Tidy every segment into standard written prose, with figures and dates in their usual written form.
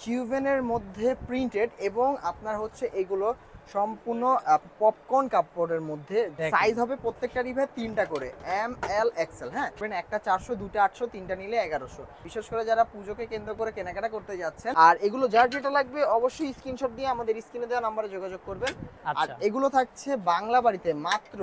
কিউভেনের মধ্যে প্রিন্টেড এবং আপনার হচ্ছে এগুলো সম্পূর্ণ পপকর্ন কাপড়ের মধ্যে। সাইজ হবে প্রত্যেকটারই ভাই 3টা করে, এম এল এক্সেল। হ্যাঁ, একটা 400, দুটো 800, তিনটা নিলে 1100। বিশেষ করে যারা পুজোকে কেন্দ্র করে কেনাকাটা করতে যাচ্ছেন, আর এগুলো যার যেটা লাগবে অবশ্যই স্ক্রিনশট দিয়ে আমাদের স্ক্রিনে দেওয়া নাম্বারে যোগাযোগ করবেন। আর এগুলো থাকছে বাংলা বাড়িতে মাত্র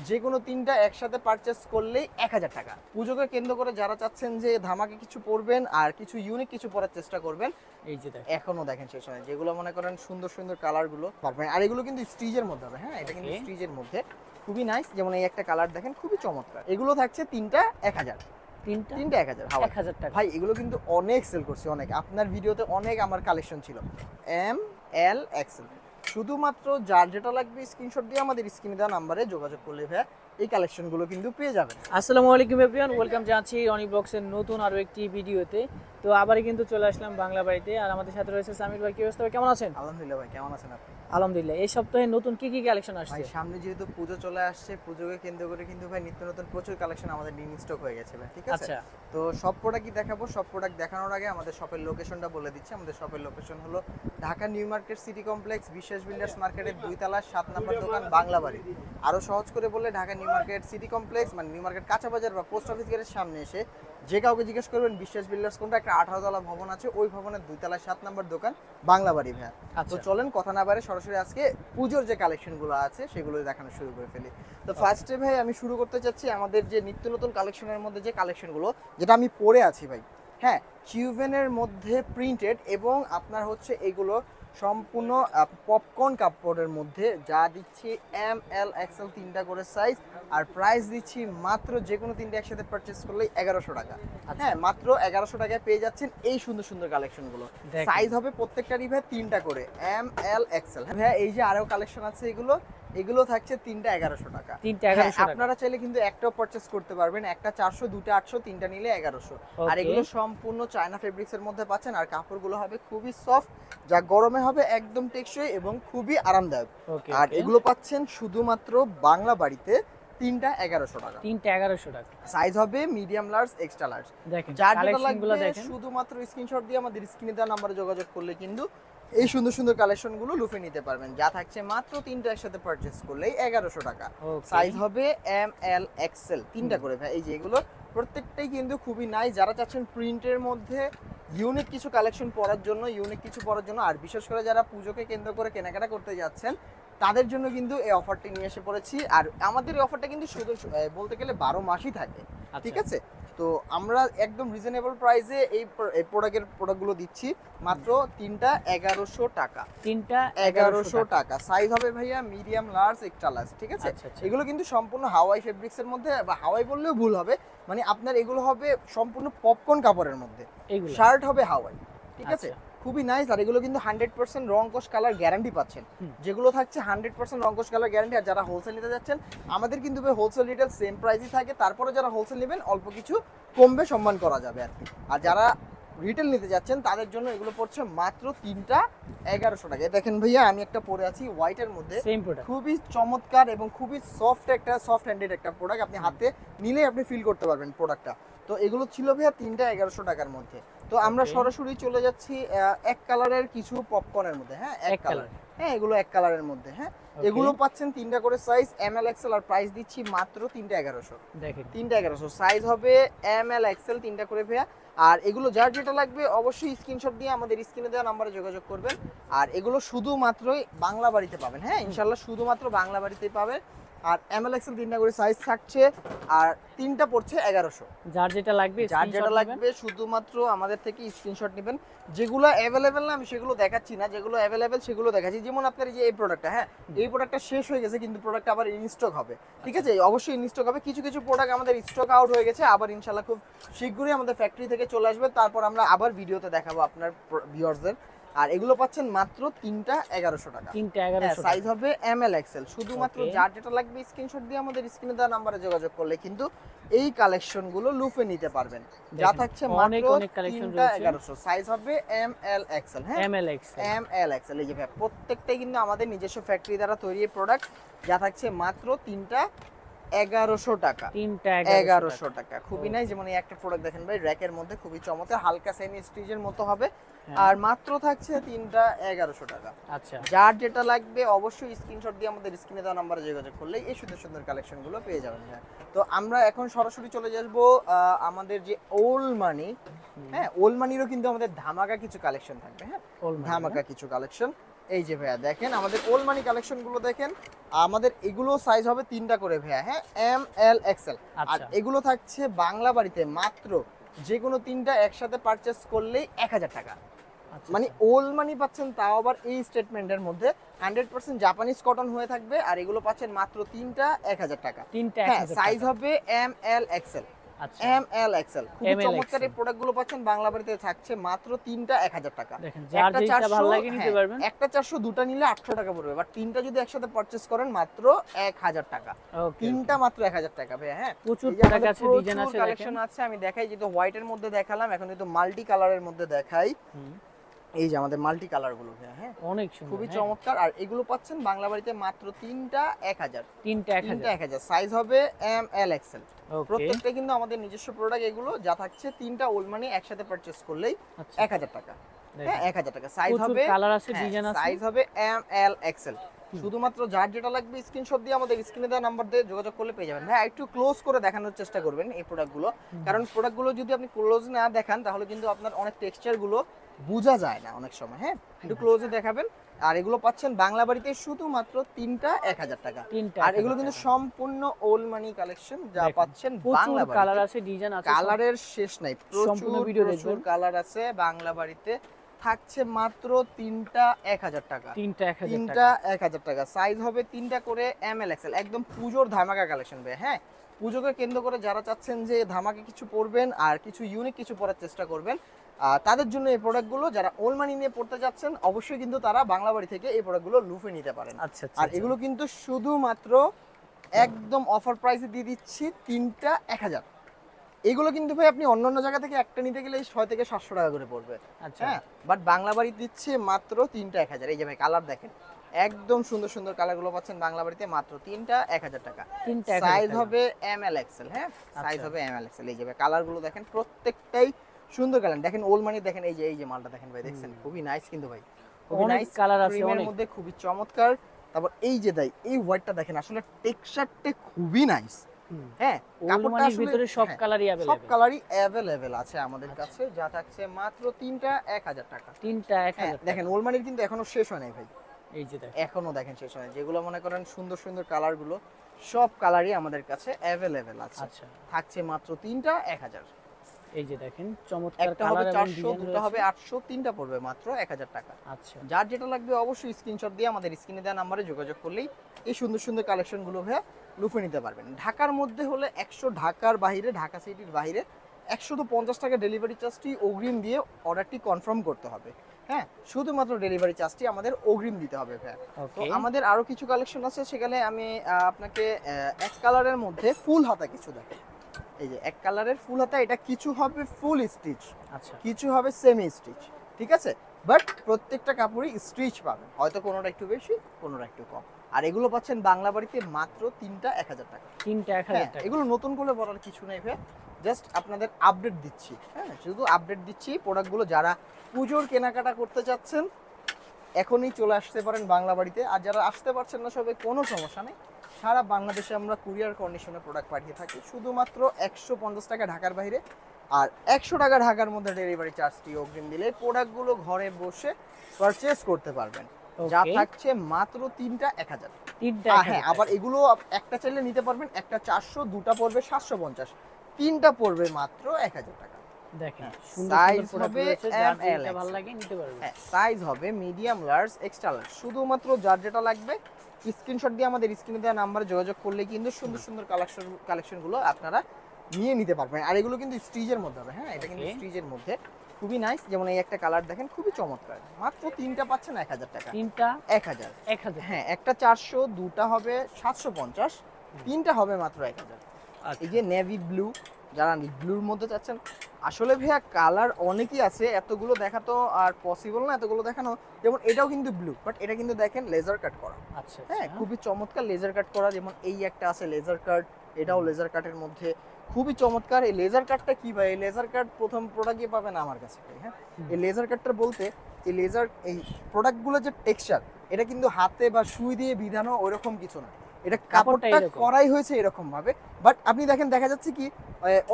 যে কোনো 3টা একসাথে পারচেস করলেই 1000 টাকা। পুজোকে কেন্দ্র করে যারা চাচ্ছেন যে ধামাকে কিছু পরবেন আর কিছু ইউনিক কিছু পরার চেষ্টা করবেন, এই যে এখনো দেখেন শেষ হয়, যেগুলো মনে করেন সুন্দর সুন্দর কালার গুলো পারবেন। আর এগুলো কিন্তু স্টিজের মধ্যে হবে। হ্যাঁ, এটা কিন্তু স্টিজের মধ্যে খুবই নাইস। যেমন এই একটা কালার দেখেন, খুবই চমৎকার। এগুলো থাকছে 3টা 1000, তিনটা 1000 টাকা। ভাই এগুলো কিন্তু অনেক সেল করছে, অনেক। আপনার ভিডিওতে অনেক আমার কালেকশন ছিল এম এল এক্সেল। শুধুমাত্র যার যেটা লাগবে স্ক্রিনশট দিয়ে আমাদের স্ক্রিনে দেওয়া নাম্বারে যোগাযোগ করলে ভাই এই কালেকশনগুলো কিন্তু পেয়ে যাবেন। আসসালামু আলাইকুম এভরিওয়ান, ওয়েলকাম জানাচ্ছি রনি ব্লগসের নতুন আরো একটি ভিডিওতে। তো আবারই কিন্তু চলে আসলাম বাংলা বাড়িতে, আর আমাদের সাথে রয়েছে সামির ভাই। কি অবস্থা ভাই, কেমন আছেন? আলহামদুলিল্লাহ ভাই, কেমন আছেন আপনি? আলহামদুলিল্লাহ। এই সপ্তাহে নতুন কি কি কালেকশন আসছে? ভাই সামনে যেহেতু পুজো চলে আসছে, পুজোকে কেন্দ্র করে কিন্তু ভাই নিত্য নতুন প্রচুর কালেকশন আমাদের নিউ স্টক হয়ে গেছে ভাই, ঠিক আছে? আচ্ছা, তো সব প্রোডাক্টই দেখাবো। সব প্রোডাক্ট দেখানোর আগে আমাদের শপের লোকেশনটা বলে দিচ্ছি। আমাদের শপের লোকেশন হলো Dhaka new market city complex, বিশ্বাস বিল্ডার্স মার্কেটের 2 তলা 7 নম্বর দোকান, বাংলা বাড়ি। আরো সহজ করে বললে Dhaka new market city complex মানে নিউ মার্কেট কাঁচা বাজার বা পোস্ট অফিস গেটের সামনে এসে যে কাউকে জিজ্ঞেস করবেন বিশ্বাস বিল্ডার্স কোনটা, একটা 18 তলা ভবন আছে, ওই ভবনের 2 তলায় 7 নম্বর দোকান, বাংলা বাড়ি ভাই। তো চলেন কথা না বাড়ে সরাসরি আজকে পুজোর যে কালেকশনগুলো আছে সেগুলো দেখানো শুরু করে ফেলি। তো ফার্স্টে ভাই আমি শুরু করতে চাচ্ছি আমাদের যে নিত্য নতুন কালেকশনের মধ্যে যে কালেকশনগুলো যেটা আমি পরে আছি ভাই। হ্যাঁ, কিউভেনের মধ্যে প্রিন্টেড এবং আপনার হচ্ছে এগুলো সম্পূর্ণ পপকর্ন কাপড়ের মধ্যে, যা দিচ্ছি এম এল এক্সেল 3টা করে সাইজ। আর প্রাইস দিচ্ছি মাত্র যে কোনো 3টা একসাথে পারচেস করলেই 1100 টাকা। হ্যাঁ, মাত্র 1100 টাকায় পেয়ে যাচ্ছেন এই সুন্দর সুন্দর কালেকশনগুলো। সাইজ হবে প্রত্যেকটারই ভাই 3টা করে, এম এল এক্সেল। হ্যাঁ, এই যে আরো কালেকশন আছে, এগুলো থাকছে 3টা 1100 টাকা। আপনারা চাইলে কিন্তু একটাও পারচেস করতে পারবেন, একটা 400, দুটো 800, তিনটা নিলে 1100। আর এগুলো সম্পূর্ণ চায়না ফেব্রিক্স এর মধ্যে পাচ্ছেন। আর কাপড়গুলো হবে খুবই সফট, যা গরমে হবে একদম টেকসই এবং খুবই আরামদায়ক। আর এগুলো পাচ্ছেন শুধুমাত্র বাংলা বাড়িতে 3টা 1100 টাকা। 3টা 1100 টাকা। সাইজ হবে মিডিয়াম লার্জ, এক্সট্রা লার্জ। দেখেন যার যেটা লাগবে শুধুমাত্র স্ক্রিনশট দিয়ে আমাদের স্ক্রিনে দেওয়া নম্বরে যোগাযোগ করলে কিন্তু এই সুন্দর সুন্দর কালেকশনগুলো লুফে নিতে পারবেন, যা থাকছে মাত্র 3টা একসাথে পারচেস করলেই 1100 টাকা। সাইজ হবে এম এল এক্সেল, 3টা করে ভাই। এই যে এগুলো প্রত্যেকটাই কিন্তু খুবই নাইস। যারা চাচ্ছেন প্রিন্টের মধ্যে ইউনিক কিছু কালেকশন পরার জন্য, আর বিশেষ করে যারা পুজোকে কেন্দ্র করে কেনাকাটা করতে যাচ্ছেন তাদের জন্য কিন্তু এই অফারটি নিয়ে এসে পড়েছি। আর আমাদের এই অফারটা কিন্তু শুধু বলতে গেলে 12 মাসই থাকে, ঠিক আছে? তো আমরা একদম রিজনেবল প্রাইসে এই প্রোডাক্টগুলো দিচ্ছি মাত্র 3টা 1100 টাকা। 3টা 1100 টাকা। সাইজ হবে ভাইয়া মিডিয়াম লার্জ, এক্সট্রা লার্জ, ঠিক আছে? এগুলো কিন্তু সম্পূর্ণ হাওয়াই ফেব্রিক্স এর মধ্যে, বা হাওয়াই বললেও ভুল হবে, মানে আপনার এগুলো হবে সম্পূর্ণ পপকর্ন কাপড়ের মধ্যে। শার্ট হবে হাওয়াই, ঠিক আছে? খুবই নাইস। আর এগুলো কিন্তু 100% রং কোশ কালার গ্যারান্টি পাচ্ছেন। যেগুলো থাকছে 100% রং কোশ কালার গ্যারান্টি। আর যারা হোলসেল নিতে যাচ্ছেন আমাদের কিন্তু হোলসেল রিটেল সেম প্রাইসই থাকে, তারপরে যারা হোলসেল নেবেন অল্প কিছু কমবে, সম্মান করা যাবে আর কি। আর যারা রিটেল নিতে যাচ্ছেন তাদের জন্য এগুলো পড়ছে মাত্র 3টা 1100 টাকা। দেখেন ভাইয়া আমি একটা পরে আছি হোয়াইটের মধ্যে, খুবই চমৎকার এবং খুবই সফট হ্যান্ডেড একটা প্রোডাক্ট। আপনি হাতে নিলে আপনি ফিল করতে পারবেন প্রোডাক্টটা। তো এগুলো ছিল ভাইয়া 3টা 1100 টাকার মধ্যে। তো আমরা সরাসরি চলে যাচ্ছি এক কালারের কিছু পপকর্নের মধ্যে। হ্যাঁ, এক কালার। হ্যাঁ, এগুলো এক কালারের মধ্যে। হ্যাঁ, এগুলো পাচ্ছেন 3টা করে সাইজ, এম এল এক্সেল। আর প্রাইস দিচ্ছি মাত্র 3টা 1100। দেখেন 3টা 1100। সাইজ হবে এম এল এক্সেল, 3টা করে ভাইয়া। আর এগুলো যার যেটা লাগবে অবশ্যই স্ক্রিনশট দিয়ে আমাদের স্ক্রিনে দেওয়া নাম্বারে যোগাযোগ করবেন। আর এগুলো শুধুমাত্রই বাংলা বাড়িতে পাবেন। হ্যাঁ, ইনশাআল্লাহ শুধুমাত্র বাংলা বাড়িতেই পাবেন। আর এম এল এক্সেল 3টা করে সাইজ থাকছে, আর 3টা পড়ছে 1100। যার যেটা লাগবে শুধুমাত্র আমাদের থেকে স্ক্রিনশট নেবেন। যেগুলো অ্যাভেলেবেল না আমি সেগুলো দেখাচ্ছি না, যেগুলো অ্যাভেলেবেল সেগুলো দেখাচ্ছি। যেমন আপনার এই প্রোডাক্টটা, হ্যাঁ এই প্রোডাক্টটা শেষ হয়ে গেছে কিন্তু প্রোডাক্টটা আবার ইন স্টক হবে, ঠিক আছে? অবশ্যই ইন স্টক হবে। কিছু কিছু প্রোডাক্ট আমাদের স্টক আউট হয়ে গেছে, আবার ইনশাআল্লাহ খুব শীঘ্রই আমাদের ফ্যাক্টরি থেকে চলে আসবে, তারপর আমরা আবার ভিডিওতে দেখাবো আপনার ভিউয়ারদের। আর এগুলো পাচ্ছেন মাত্র 3টা 1100 টাকা। 3টা 1100। সাইজ হবে এম এল এক্সেল। শুধুমাত্র যার যেটা লাগবে স্ক্রিনশট দিয়ে আমাদের স্ক্রিনে দেওয়া নাম্বারে যোগাযোগ করলে কিন্তু এই কালেকশনগুলো লুফে নিতে পারবেন, যা থাকছে মাত্র 3টা 1100। সাইজ হবে এম এল এক্সেল। হ্যাঁ, এম এল এক্সেল। এই যে ভাই প্রত্যেকটাই কিন্তু আমাদের নিজস্ব ফ্যাক্টরি দ্বারা তৈরি প্রোডাক্ট, যা থাকছে মাত্র 3টা 1100 টাকা। 3টা 1100 টাকা। খুবই নাই। যেমন এই একটা প্রোডাক্ট দেখেন ভাই র্যাকের মধ্যে, খুবই চমৎকার, হালকা সেমি স্টিচের মতো হবে। হ্যাঁ। আর মাত্র থাকছে তিনটা 1100 টাকা। আচ্ছা যার যেটা লাগবে অবশ্যই স্ক্রিনশট দিয়ে আমাদের স্ক্রিনে দেওয়া নাম্বারে যোগাযোগ করলেই এই সুন্দর সুন্দর কালেকশন গুলো পেয়ে যাবেন। হ্যাঁ, তো আমরা এখন সরাসরি চলে আসবো আমাদের যে ওল্ড মানি। হ্যাঁ, ওল্ড মানিরও কিন্তু আমাদের ধামাকা কিছু কালেকশন থাকবে। হ্যাঁ, Old Money, ধামাকা কিছু কালেকশন। এই যে ভাইয়া দেখেন আমাদের ওল্ড মানি কালেকশন গুলো দেখেন, আমাদের এগুলো সাইজ হবে তিনটা করে ভাইয়া। হ্যাঁ, এম এল এক্সেল। আর আচ্ছা। এগুলো থাকছে বাংলা বাড়িতে মাত্র যে কোনো তিনটা একসাথে পারচেস করলেই 1000 টাকা। আচ্ছা, মানে ওল্ড মানি পাচ্ছেন, তাও আবার এই স্টেটমেন্টের মধ্যে 100% জাপানিজ কটন হয়ে থাকবে। আর এগুলো পাচ্ছেন মাত্র তিনটা 1000 টাকা। তিনটা হ্যাঁ, 1000 সাইজ টাকা। হবে এম এল এক্সেল। আচ্ছা এম এল এক্সেল খুব ML চমৎকার এই XL প্রোডাক্টগুলো পাচ্ছেন বাংলা বাড়িতে থাকছে মাত্র তিনটা 1000 টাকা। দেখেন যার একটা যেটা 400, ভালো লাগে নিতে হ্যাঁ, পারবেন। একটা 400 দুটো নিলে 800 টাকা পড়বে, বাট তিনটা যদি একসাথে পারচেজ করেন মাত্র 1000 টাকা। ওকে তিনটা মাত্র 1000 টাকা ভাই। হ্যাঁ, প্রচুর এই যে প্রোডাক্ট আমাদের আছে, ডিজাইন আছে, কালেকশন দেখেন। আছে। আমি দেখাই, যেহেতু হোয়াইটের মধ্যে দেখালাম, এখন কিন্তু মাল্টি কালারের মধ্যে দেখাই। এই যে আমাদের মাল্টি কালার গুলো ভাই। হ্যাঁ, অনেক সুন্দর, খুবই হ্যাঁ। চমৎকার। আর এগুলো পাচ্ছেন বাংলা বাড়িতে মাত্র তিনটা 1000। তিনটা তিনটা 1000 1000, সাইজ হবে এম এল এক্সেল। ওকে প্রত্যেকটা কিন্তু আমাদের নিজস্ব প্রোডাক্ট এগুলো, যা থাকছে তিনটা ওল্ড মানি একসাথে পারচেজ করলেই আচ্ছা 1000 টাকা। হ্যাঁ, 1000 টাকা সাইজ প্রচুর হবে। কালার আছে, হ্যাঁ, ডিজাইন আছে। সাইজ হবে এম এল এক্সেল। শুধুমাত্র যার যেটা লাগবে স্ক্রিনশট দিয়ে আমাদের স্ক্রিনে দেওয়া নাম্বার দিয়ে যোগাযোগ করলে পেয়ে যাবেন। ভাই একটু ক্লোজ করে দেখানোর চেষ্টা করবেন এই প্রোডাক্টগুলো, কারণ প্রোডাক্টগুলো যদি আপনি ক্লোজ না দেখান তাহলে কিন্তু আপনার অনেক টেক্সচার গুলো বোঝা যায় না অনেক সময়। হ্যাঁ, একটু ক্লোজে দেখাবেন। আর এগুলো পাচ্ছেন বাংলা বাড়িতে শুধুমাত্র তিনটা 1000 টাকা। তিনটা আর এগুলো 1000 কিন্তু টাকা। সম্পূর্ণ ওল্ড মানি কালেকশন, যা দেখেন, পাচ্ছেন প্রচুর বাংলা কালার বাড়িতে। আছে, ডিজাইন আছে, কালারের শেষ নাই, সম্পূর্ণ প্রচুর ভিডিও প্রচুর দেখবেন। কালার আছে বাংলা বাড়িতে। থাকছে মাত্র তিনটা 1000 টাকা। তিনটা 1000 তিনটা টাকা। 1000 টাকা, সাইজ হবে তিনটা করে এম এল এক্সেল। একদম পুজোর ধামাকা কালেকশন ভাই। হ্যাঁ, পুজোকে কেন্দ্র করে যারা চাচ্ছেন যে ধামাকা কিছু পরবেন আর কিছু ইউনিক কিছু পরার চেষ্টা করবেন, তাদের জন্য এই প্রোডাক্টগুলো। যারা ওল্ড মানি নিয়ে পড়তে যাচ্ছেন অবশ্যই কিন্তু তারা বাংলা বাড়ি থেকে এই প্রোডাক্টগুলো লুফে নিতে পারেন। আচ্ছা আচ্ছা আর আচ্ছা। এগুলো কিন্তু শুধুমাত্র একদম অফার প্রাইসে দিয়ে দিচ্ছি তিনটা 1000। এগুলো কিন্তু ভাই আপনি অন্যান্য জায়গা থেকে একটা নিতে গেলে 6 থেকে 700 টাকা করে পড়বে। আচ্ছা হ্যাঁ, বাট বাংলা বাড়ি দিচ্ছে মাত্র তিনটা 1000। এই যে ভাই কালার দেখেন, একদম সুন্দর সুন্দর কালারগুলো পাচ্ছেন বাংলা বাড়িতে মাত্র তিনটা 1000 টাকা। তিনটা 1000 সাইজ টাকা। হবে এম এল এক্সেল। হ্যাঁ, সাইজ আচ্ছা। হবে এম এল এক্সেল। এই যে ভাই কালারগুলো দেখেন, প্রত্যেকটাই সুন্দর কালার। দেখেন ওল্ড মানি দেখেন, এই যে মালটা দেখেন ভাই, দেখছেন খুবই নাইস কিন্তু ভাই, খুবই অনেক নাইস কালার আছে, ক্রিমের অনেক। মধ্যে খুবই চমৎকার। তারপর এই যে ভাই এই হোয়াইটটা দেখেন, আসলে টেক্সচারটা খুবই নাইস। হ্যাঁ, ওল্ড কাপড়টা মানির আসলে ভিতরে সব হ্যাঁ, কালারই সব अवेलेबल। কালারই অ্যাভেলেবেল আছে আমাদের কাছে, যা থাকছে মাত্র তিনটা 1000 টাকা। তিনটা হ্যাঁ, 1000 দেখেন ওল্ড মানির কিন্তু এখনো শেষ হয় নাই ভাই, এই যে দেখেন এখনো দেখেন শেষ হয় নাই। যেগুলো মনে করেন সুন্দর সুন্দর কালারগুলো, সব কালারই আমাদের কাছে অ্যাভেলেবেল আছে। আচ্ছা থাকছে মাত্র তিনটা 1000। এই যে দেখেন চমৎকার একটা হবে কালার এবং 400, ডিজাইন দুটো হবে 800, তিনটা পড়বে মাত্র 1000 টাকা। আচ্ছা যার যেটা লাগবে অবশ্যই স্ক্রিনশট দিয়ে আমাদের স্ক্রিনে দেওয়া নাম্বারে যোগাযোগ করলেই এই সুন্দর সুন্দর কালেকশনগুলো ভাইয়া লুফে নিতে পারবেন। ঢাকার মধ্যে হলে 100, ঢাকার বাইরে, ঢাকা সিটির বাইরে 150 টাকা ডেলিভারি চার্জটি অগ্রিম দিয়ে অর্ডারটি কনফার্ম করতে হবে। হ্যাঁ, শুধুমাত্র ডেলিভারি চার্জটি আমাদের অগ্রিম দিতে হবে ভাইয়া। তো ওকে আমাদের আরো কিছু কালেকশন আছে, সেখানে আমি আপনাকে এক কালারের মধ্যে ফুল হাতা কিছু দেখাই। এই যে এক কালারের ফুল হাতা, এটা কিছু হবে ফুল স্টিচ, আচ্ছা কিছু হবে সেমি স্টিচ, ঠিক আছে? বাট প্রত্যেকটা কাপড়ই স্টিচ পাবেন, হয়তো কোনোটা একটু বেশি কোনোটা একটু কম। আর এগুলো পাচ্ছেন বাংলা বাড়িতে মাত্র তিনটা 1000 টাকা। তিনটা 1000 হ্যাঁ, টাকা। এগুলো নতুন করে বলার কিছু নেই ভাই, জাস্ট আপনাদের আপডেট দিচ্ছি। হ্যাঁ, শুধু আপডেট দিচ্ছি প্রোডাক্টগুলো। যারা পুজোর কেনাকাটা করতে চাচ্ছেন এখনই চলে আসতে পারেন বাংলা বাড়িতে। আর যারা আসতে পারছেন না সবাই, কোনো সমস্যা নেই, সারা বাংলাদেশে আমরা কুরিয়ার কন্ডিশনে প্রোডাক্ট পাঠিয়ে থাকি। শুধুমাত্র 150 টাকা ঢাকার বাইরে আর 100 টাকা ঢাকার মধ্যে ডেলিভারি চার্জটি অগ্রিম দিলে প্রোডাক্টগুলো ঘরে বসে পারচেজ করতে পারবেন। যা Okay. থাকছে মাত্র তিনটা 1000। তিনটা হ্যাঁ, 1000 আবার টাকা। এগুলো একটা চাইলে নিতে পারবেন, একটা 400, দুটা পড়বে 750, তিনটা পড়বে মাত্র 1000 টাকা। দেখেন হ্যাঁ, সুন্দর size সুন্দর প্রোডাক্ট হবে রয়েছে, যার ML যেটা ভালো লাগে নিতে পারবেন। হ্যাঁ, সাইজ হবে মিডিয়াম, লার্জ, এক্সট্রা লার্জ। শুধুমাত্র যার যেটা লাগবে স্ক্রিনশট দিয়ে আমাদের স্ক্রিনে দেওয়া নাম্বারে যোগাযোগ করলে কিন্তু সুন্দর সুন্দর কালেকশনগুলো আপনারা নিয়ে নিতে পারবেন। আর এগুলো কিন্তু স্টিচের মধ্যে হবে। হ্যাঁ, এটা কিন্তু Okay. স্টিচের মধ্যে খুবই নাইস। যেমন এই একটা কালার দেখেন, খুবই চমৎকার। মাত্র তিনটা পাচ্ছেন 1000 টাকা। তিনটা 1000। 1000 হ্যাঁ, একটা 400, দুটা হবে 750, তিনটা হবে মাত্র 1000। আচ্ছা এই যে নেভি ব্লু, যারা ব্লুর মধ্যে চাচ্ছেন, আসলে ভাইয়া কালার অনেকই আছে, এতগুলো দেখা তো আর পসিবল না, এতগুলো দেখানো। যেমন এটাও কিন্তু ব্লু, বাট এটা কিন্তু দেখেন লেজার কাট করা। আচ্ছা হ্যাঁ, আচ্ছা। খুবই চমৎকার লেজার কাট করা। যেমন এই একটা আছে লেজার কাট, এটাও লেজার কাটের মধ্যে। খুবই চমৎকার। এই লেজার কাটটা কি ভাই, এই লেজার কাট প্রথম প্রোডাক্টই পাবেন আমার কাছে ভাই। হ্যাঁ, এই লেজার কাটটা বলতে এই লেজার এই প্রোডাক্টগুলো যে টেক্সচার, এটা কিন্তু হাতে বা সুই দিয়ে বিধানো ওইরকম কিছু না, এটা কাপড়টা কাপড়টা এরকম। করাই হয়েছে এরকম ভাবে। বাট আপনি দেখেন, দেখা যাচ্ছে কি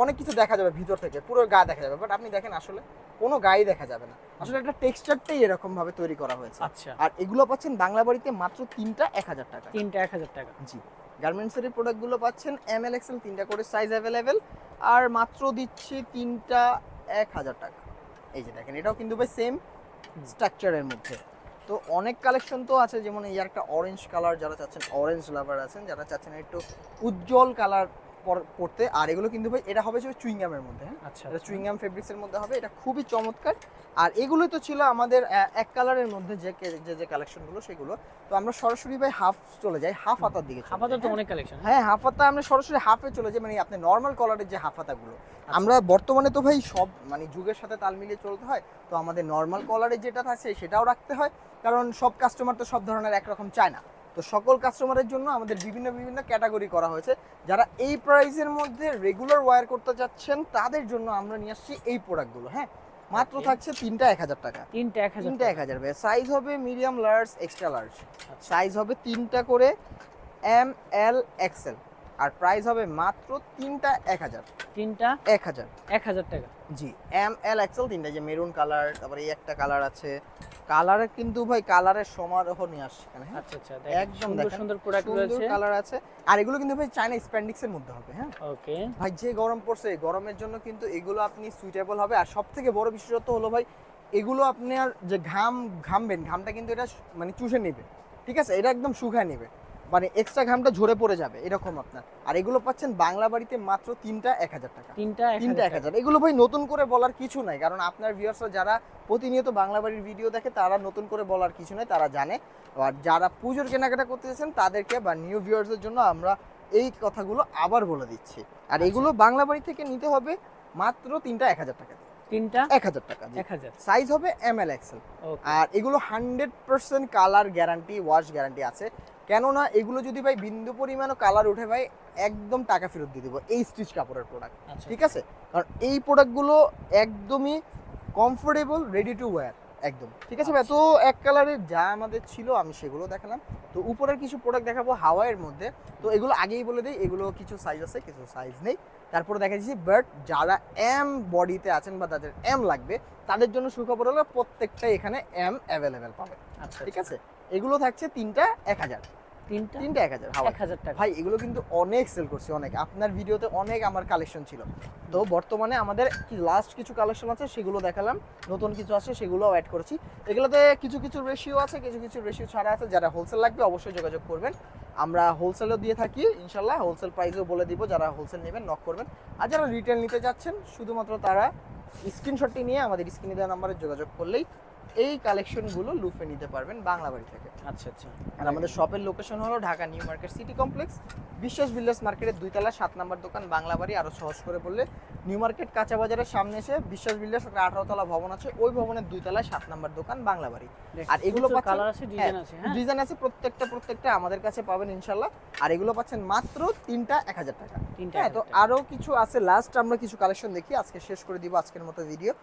অনেক কিছু দেখা যাবে ভিতর থেকে, পুরো গা দেখা যাবে, বাট আপনি দেখেন আসলে কোনো গায়ে দেখা যাবে না, আসলে একটা টেক্সচারটাই এরকম ভাবে তৈরি করা হয়েছে। আচ্ছা, আর এগুলো পাচ্ছেন বাংলা বাড়িতে মাত্র 3টা 1000 টাকা। 3টা 1000 টাকা। জি, গার্মেন্টসের এই প্রোডাক্টগুলো পাচ্ছেন এম এল এক্সেল 3টা করে সাইজ অ্যাভেলেবেল, আর মাত্র দিচ্ছি 3টা 1000 টাকা। এই যে দেখেন, এটাও কিন্তু ভাই সেম স্ট্রাকচারের মধ্যে। তো অনেক কালেকশন তো আছে, যেমন এই একটা অরেঞ্জ কালার, যারা চাচ্ছেন অরেঞ্জ লাভার আছেন, যারা চাচ্ছেন একটু উজ্জ্বল কালার পড়তে, আর এগুলো কিন্তু ভাই এটা হবে চুইংগামের মধ্যে। হ্যাঁ, আচ্ছা, এটা চুইংগাম ফেব্রিক্সের মধ্যে হবে, এটা খুবই চমৎকার। আর এগুলোই তো ছিল আমাদের এক কালারের মধ্যে যে কালেকশনগুলো সেগুলো। তো আমরা সরাসরি ভাই হাফ চলে যাই, হাফ হাতার দিকে চলে যাই। আমাদের তো অনেক কালেকশন। হ্যাঁ, হাফ হাতা আমরা সরাসরি হাফে চলে যাই, মানে আপনি নর্মাল কলারের যে হাফ হাতাগুলো। আমরা বর্তমানে তো ভাই সব মানে যুগের সাথে তাল মিলিয়ে চলতে হয়, তো আমাদের নর্মাল কলারের যেটা থাকছে সেটাও রাখতে হয়, কারণ সব কাস্টমার তো সব ধরনের একরকম চায় না। তো সকল কাস্টমারের জন্য আমাদের বিভিন্ন বিভিন্ন ক্যাটাগরি করা হয়েছে। যারা এই প্রাইসের মধ্যে রেগুলার ওয়্যার করতে যাচ্ছেন তাদের জন্য আমরা নিয়ে আসছি এই প্রোডাক্টগুলো। হ্যাঁ, মাত্র থাকছে 3টা 1000 টাকা। 3টা 1000 3টা 1000 ভাই। সাইজ হবে medium, large, extra large. Size হবে 3টা করে এম এল এক্সেল, আর প্রাইস হবে মাত্র 3টা 1000। 3টা 1000 1000 টাকা। জি, এম এল এক্সেল 3টা, যে মেরুন কালার, তারপরে এই একটা কালার আছে। কালারে কিন্তু ভাই কালারের সমারোহ নিয়ে আসছে এখানে। হ্যাঁ, আচ্ছা আচ্ছা, একদম সুন্দর দেখেন, সুন্দর প্রোডাক্ট সুন্দর রয়েছে। কালার আছে। আর এগুলো কিন্তু ভাই চায়না স্প্যান্ডিক্সের মধ্যে হবে। হ্যাঁ ওকে ভাই, যে গরম পড়ছে, গরমের জন্য কিন্তু এগুলো আপনি সুইটেবল হবে। আর সব থেকে বড় বিশেষত্ব হলো ভাই, এগুলো আপনার যে ঘামবেন, ঘামটা কিন্তু এটা মানে চুষে নেবে। ঠিক আছে, এটা একদম শুকায় নেবে, মানে এক্সট্রা ঘামটা ঝরে পড়ে যাবে এরকম আপনার। আর এগুলো পাচ্ছেন বাংলা বাড়িতে মাত্র 3টা 1000 টাকা। 3টা 1000। এগুলো ভাই নতুন করে বলার কিছু নাই, কারণ আপনার ভিউয়ার্সরা যারা প্রতিনিয়ত বাংলা বাড়ির ভিডিও দেখে তারা নতুন করে বলার কিছু নাই, তারা জানে। আর যারা পুজোর কেনাকাটা করতে চাচ্ছেন তাদেরকে বা নিউ ভিউয়ার্সদের জন্য আমরা এই কথাগুলো আবার বলে দিচ্ছি। আর এগুলো বাংলা বাড়ি থেকে নিতে হবে মাত্র 3টা 1000 টাকা। 3টা 1000 টাকা। 1000। সাইজ হবে এম এল এক্সেল। ওকে আর এগুলো 100% কালার গ্যারান্টি, ওয়াশ গ্যারান্টি আছে। কেননা এগুলো যদি ভাই বিন্দু পরিমাণও কালার উঠে ভাই, একদম টাকা ফেরত দিয়ে দেবো এই স্টিচ কাপড়ের প্রোডাক্ট। আচ্ছা ঠিক আছে, কারণ এই প্রোডাক্টগুলো একদমই কমফোর্টেবল, রেডি টু ওয়্যার একদম। ঠিক আছে ভাই, তো এক কালারের যা আমাদের ছিল আমি সেগুলো দেখালাম। তো উপরের কিছু প্রোডাক্ট দেখাবো হাওয়াইয়ের মধ্যে। তো এগুলো আগেই বলে দিই, এগুলো কিছু সাইজ আছে, কিছু সাইজ নেই। তারপরে দেখা যাচ্ছে, বাট যারা এম বডিতে আছেন বা যাদের এম লাগবে তাদের জন্য সুখবর হলো প্রত্যেকটাই এখানে এম অ্যাভেলেবেল পাবে। আচ্ছা ঠিক আছে, এগুলো থাকছে 3টা 1000। 3টা 1000 হাওয়াই। 1000 টাকা। ভাই এগুলো কিন্তু অনেক সেল করছে, অনেক। আপনার ভিডিওতে অনেক আমার কালেকশন ছিল, তো বর্তমানে আমাদের কি লাস্ট কিছু কালেকশন আছে সেগুলো দেখালাম, নতুন কিছু আছে সেগুলোও অ্যাড করেছি। এগুলোতে কিছু কিছু রেশিও আছে, কিছু কিছু রেশিও ছাড়া আছে। যারা হোলসেল লাগবে অবশ্যই যোগাযোগ করবেন, আমরা হোলসেলও দিয়ে থাকি ইনশাল্লাহ। হোলসেল প্রাইসও বলে দিব, যারা হোলসেল নেবেন নক করবেন। আর যারা রিটেল নিতে যাচ্ছেন শুধুমাত্র তারা স্ক্রিনশটটি নিয়ে আমাদের স্ক্রিনে দেওয়া নাম্বারে যোগাযোগ করলেই এই কালেকশনগুলো লুফে নিতে পারবেন বাংলা বাড়ি থেকে। আচ্ছা আচ্ছা। আর আমাদের শপের লোকেশন হলো Dhaka new market city complex, বিশ্বাস বিল্ডার্স মার্কেটের 2 তলা 7 নম্বর দোকান বাংলা বাড়ি। আরো সহজ করে বললে নিউ মার্কেট কাঁচা বাজারের সামনে এসে বিশ্বাস বিল্ডার্স 18 তলা ভবন আছে, ওই ভবনের 2 তলায় 7 নম্বর দোকান বাংলা বাড়ি। আর এগুলো কালার আছে, ডিজাইন আছে। হ্যাঁ, ডিজাইন আছে, প্রত্যেকটা আমাদের কাছে পাবেন ইনশাআল্লাহ। আর এগুলো পাচ্ছেন মাত্র 3টা 1000 টাকা। 3টা হ্যাঁ, তো আরো কিছু আছে, লাস্ট আমরা কিছু কালেকশন দেখি, আজকে শেষ করে দিব আজকের মতো ভিডিও।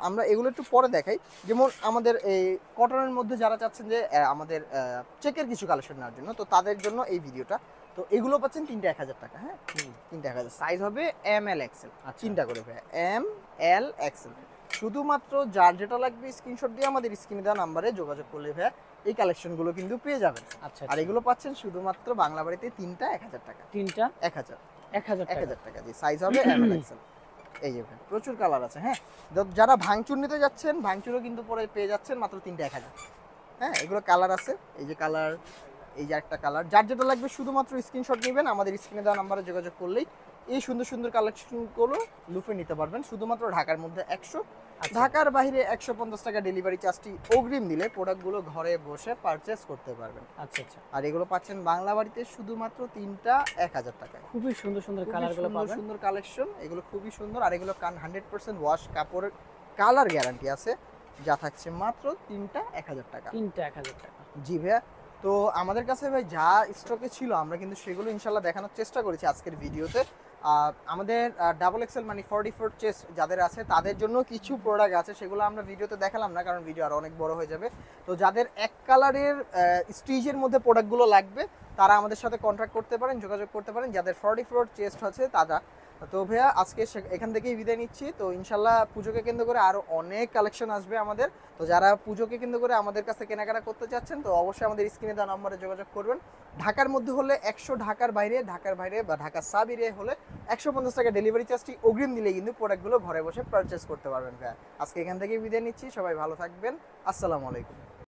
আমরা এগুলো একটু পরে দেখাই। যেমন আমাদের এই কটনের মধ্যে যারা চাচ্ছেন যে আমাদের চেকের কিছু কালেকশন নেওয়ার জন্য, তো তাদের জন্য এই ভিডিওটা। তো এগুলো পাচ্ছেন 3টা 1000 টাকা। হ্যাঁ, 3টা 1000। সাইজ হবে এম এল এক্সেল। 3টা করে ভাই, এম এল এক্সেল। শুধুমাত্র যার যেটা লাগবে স্ক্রিনশট দিয়ে আমাদের স্ক্রিনে দেওয়া নাম্বারে যোগাযোগ করলে ভাই এই কালেকশনগুলো কিন্তু পেয়ে যাবেন। আচ্ছা। আর এগুলো পাচ্ছেন শুধুমাত্র বাংলা বাড়িতে 3টা 1000 টাকা। 3টা 1000 1000 টাকা। জি, সাইজ হবে এম এল এক্সেল। এই যে ভাই প্রচুর কালার আছে। হ্যাঁ, যারা ভাঙচুর নিতে যাচ্ছেন ভাঙচুরও কিন্তু পরে পেয়ে যাচ্ছেন মাত্র 3টা 1000। হ্যাঁ, এগুলো কালার আছে, এই যে কালার, এই যে একটা কালার। যার যেটা লাগবে শুধুমাত্র স্ক্রিনশট নেবেন, আমাদের স্ক্রিনে দেওয়া নাম্বারে যোগাযোগ করলেই এই সুন্দর সুন্দর কালেকশনগুলো লুফে নিতে পারবেন। শুধুমাত্র ঢাকার মধ্যে 100, ঢাকার বাইরে 150 টাকা ডেলিভারি চার্জটি অগ্রিম দিলে প্রোডাক্টগুলো ঘরে বসে পারচেস করতে পারবেন। আচ্ছা আচ্ছা। আর এগুলো পাচ্ছেন বাংলা বাড়িতে শুধুমাত্র 3টা 1000 টাকায়। খুবই সুন্দর সুন্দর কালারগুলো পাবেন, সুন্দর কালেকশন, এগুলো খুবই সুন্দর। আর এগুলো 100% ওয়াশ কাপড়ের কালার গ্যারান্টি আছে, যা থাকছে মাত্র 3টা 1000 টাকা। 3টা 1000 টাকা। জি ভাইয়া, তো আমাদের কাছে ভাই যা স্টকে ছিল আমরা কিন্তু সেগুলো ইনশাল্লাহ দেখানোর চেষ্টা করেছি আজকের ভিডিওতে। আমাদের ডাবল এক্সেল মানে 44 চেস্ট যাদের আছে তাদের জন্য কিছু প্রোডাক্ট আছে, সেগুলো আমরা ভিডিওতে দেখালাম না কারণ ভিডিও আরো অনেক বড় হয়ে যাবে। তো যাদের এক কালারের স্টিজের মধ্যে প্রোডাক্টগুলো লাগবে তারা আমাদের সাথে কন্ট্যাক্ট করতে পারেন, যোগাযোগ করতে পারেন। যাদের 44 চেস্ট আছে তারা। তো ভাইয়া আজকে এখান থেকেই বিদায় নিচ্ছি। তো ইনশাল্লাহ পুজোকে কেন্দ্র করে আরো অনেক কালেকশন আসবে আমাদের। তো যারা পুজোকে কেন্দ্র করে আমাদের কাছে কেনাকাটা করতে চাচ্ছেন তো অবশ্যই আমাদের স্ক্রিনে দেওয়া নম্বরে যোগাযোগ করবেন। ঢাকার মধ্যে হলে 100, ঢাকার বাইরে বা ঢাকার সাব এরিয়ায় হলে 150 টাকা ডেলিভারি চার্জটি অগ্রিম দিলে কিন্তু প্রোডাক্টগুলো ঘরে বসে পারচেস করতে পারবেন ভাইয়া। আজকে এখান থেকেই বিদায় নিচ্ছি, সবাই ভালো থাকবেন, আসসালামু আলাইকুম।